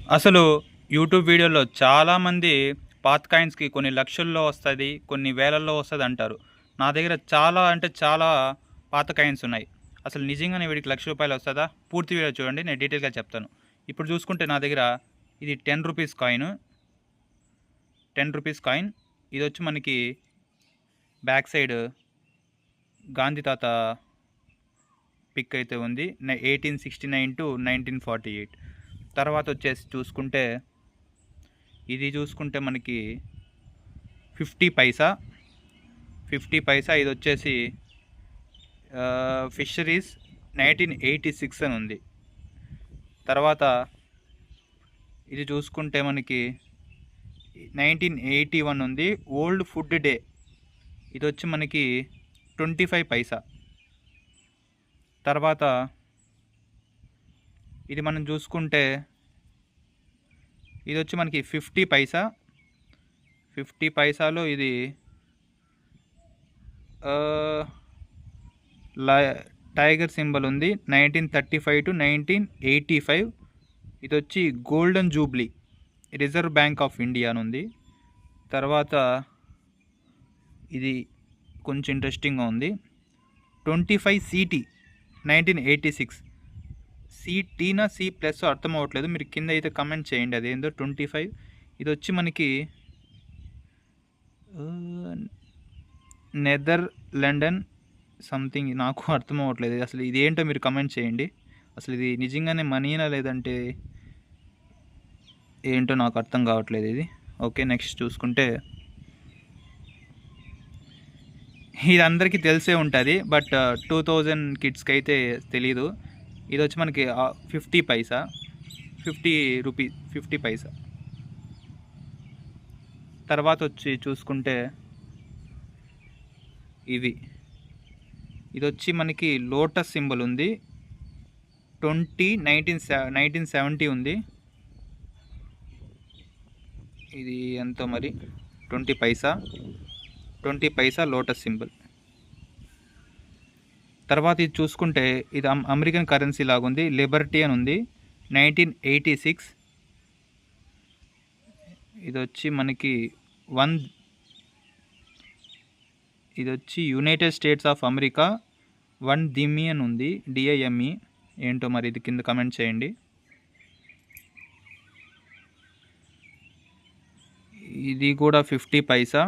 అసలు యూట్యూబ్ వీడియోలో చాలామంది పాత కాయిన్స్‌కి కొన్ని లక్షల్లో వస్తది, కొన్ని వేలల్లో వస్తది అంటారు. నా దగ్గర చాలా అంటే చాలా పాత కాయిన్స్ ఉన్నాయి. అసలు నిజంగానే వీటికి రూ. 1,00,000 వస్తదా? పూర్తి వీడియో చూడండి. నేను డీటెయిల్‌గా చెప్తాను. ఇప్పుడు చూసుకుంటే నా దగ్గర ఇది రూ. 10 కాయిను. రూ. 10 కాయిన్. ఇదొచ్చి మనకి బ్యాక్ సైడ్ గాంధీ తాత పిక్ అయితే ఉంది. 1869-1948. తర్వాత వచ్చేసి చూసుకుంటే ఇది చూసుకుంటే మనకి 50 పైసా. 50 పైసా ఇది వచ్చేసి ఫిషరీస్ 1986 అని ఉంది. తర్వాత ఇది చూసుకుంటే మనకి 1981 ఉంది. ఓల్డ్ ఫుడ్ డే ఇది వచ్చి మనకి 25 పైసా. తర్వాత ఇది మనం చూసుకుంటే ఇది వచ్చి మనకి 50 పైసా. 50 పైసాలో ఇది టైగర్ సింబల్ ఉంది. 1935-1985. ఇది వచ్చి golden Jubilee reserve bank of India అని ఉంది. తర్వాత ఇది కొంచెం ఇంట్రెస్టింగ్గా ఉంది. 25 సిటీ 1986. సిటీనా సి ప్లస్ అర్థం అవ్వట్లేదు, మీరు కింద అయితే కమెంట్ చేయండి అదేందో. 25 ఇది వచ్చి మనకి నెదర్లాండన్ సంథింగ్, నాకు అర్థం అవ్వట్లేదు అసలు ఇది ఏంటో, మీరు కమెంట్ చేయండి. అసలు ఇది నిజంగానే మనీనా లేదంటే ఏంటో నాకు అర్థం కావట్లేదు ఇది. ఓకే, నెక్స్ట్ చూసుకుంటే ఇది అందరికీ తెలిసే ఉంటుంది, బట్ 2000 కిడ్స్కి అయితే తెలీదు. ఇది వచ్చి మనకి 50 పైసా. 50 రూపీస్ 50 పైసా. తర్వాత వచ్చి చూసుకుంటే ఇది వచ్చి మనకి లోటస్ సింబల్ ఉంది. 1970 ఉంది. ఇది ఎంతో మరి 20 పైసా. 20 పైసా లోటస్ సింబల్. తర్వాత ఇది చూసుకుంటే ఇది అమెరికన్ కరెన్సీ లాగుంది. లిబర్టీ అని ఉంది. 1986. ఇది వచ్చి మనకి ఇది వచ్చి యునైటెడ్ స్టేట్స్ ఆఫ్ అమెరికా 1 దిమ్మి అని ఉంది. డిఐఎంఈ ఏంటో మరి ఇది కింద కమెంట్ చేయండి. ఇది కూడా 50 పైసా.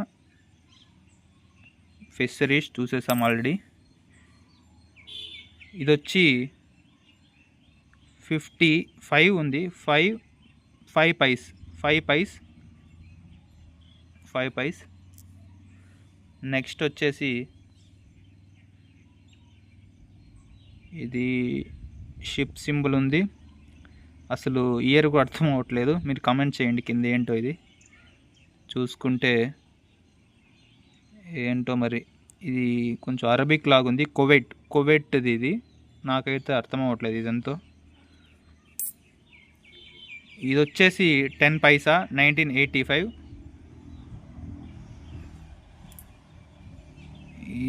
Fisheries చూసేసాం already. ఇది వచ్చి 55 ఉంది. 5 పైస్. నెక్స్ట్ వచ్చేసి ఇది షిప్ సింబల్ ఉంది. అసలు ఇయర్ కూడా అర్థం అవ్వట్లేదు, మీరు కమెంట్ చేయండి కింద ఏంటో ఇది. చూసుకుంటే ఏంటో మరి ఇది కొంచెం అరబిక్ లాగుంది. కువైట్ది ఇది, నాకైతే అర్థం అవ్వట్లేదు ఇదంతా. ఇది వచ్చేసి 10 పైసా 1985.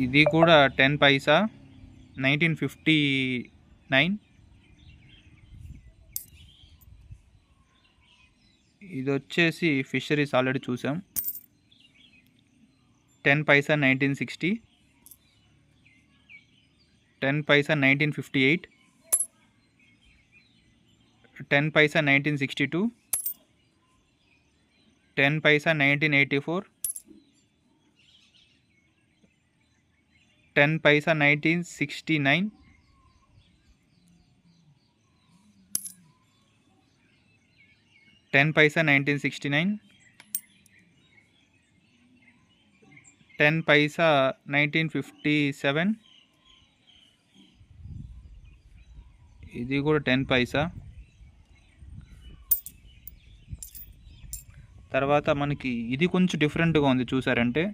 ఇది కూడా 10 పైసా 1959. ఇది వచ్చేసి ఫిషరీస్ ఆల్రెడీ చూసాం. 10 పైసా 1960. 10 పైసా 1958. 10 పైసా 1962. 10 పైసా 1984. 10 పైసా 1969. 10 పైసా 1969. 10 పైసా 1957. ఇది కూడా 10 పైసా. తర్వాత మనకి ఇది కొంచెం డిఫరెంట్గా ఉంది చూసారంటే.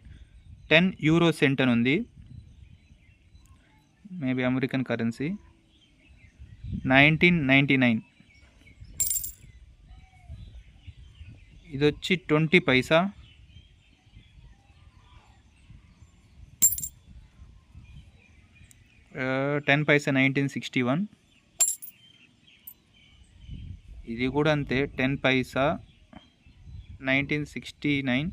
10 యూరో సెంట్ అని ఉంది. Maybe American currency. 1999. ఇది వచ్చి 20 పైసా. 10 పైసా 1961. ఇది కూడా అంతే, 10 పైసా 1969.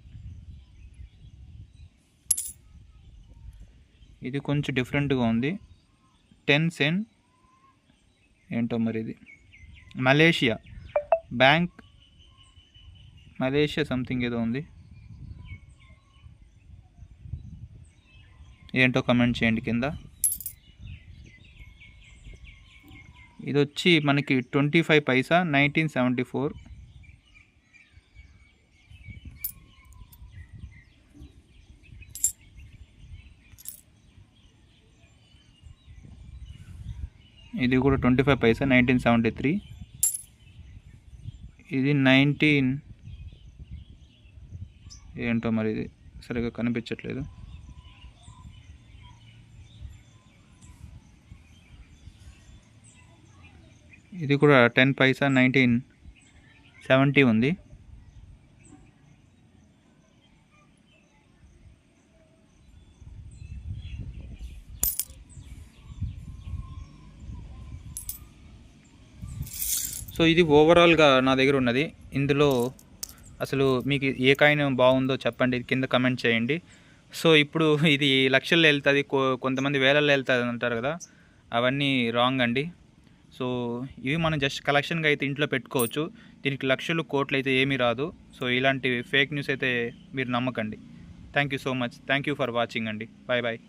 ఇది కొంచెం డిఫరెంట్గా ఉంది, 10 సెంట్. ఏంటో మరి ఇది మలేషియా బ్యాంక్, మలేషియా సంథింగ్ ఏదో ఉంది. ఏంటో కమెంట్ చేయండి కింద. ఇది వచ్చి మనకి 25 పైసా 1974. ఇది కూడా 25 పైసా 1973. ఇది 19, ఏంటో మరి ఇది సరిగా కనిపించట్లేదు. ఇది కూడా 10 పైసా 1970 ఉంది. సో ఇది ఓవరాల్గా నా దగ్గర ఉన్నది. ఇందులో అసలు మీకు ఏ కాయిన్ బాగుందో చెప్పండి, కింద కమెంట్ చేయండి. సో ఇప్పుడు ఇది లక్షల్లో వెళ్తుంది, కొంతమంది వేలల్లో వెళ్తుంది అంటారు కదా, అవన్నీ రాంగ్ అండి. సో ఇవి మనం జస్ట్ కలెక్షన్గా అయితే ఇంట్లో పెట్టుకోవచ్చు. దీనికి లక్షలు కోట్లు అయితే ఏమీ రాదు. సో ఇలాంటి ఫేక్ న్యూస్ అయితే మీరు నమ్మకండి. Thank you so much. Thank you for watching అండి. Bye bye.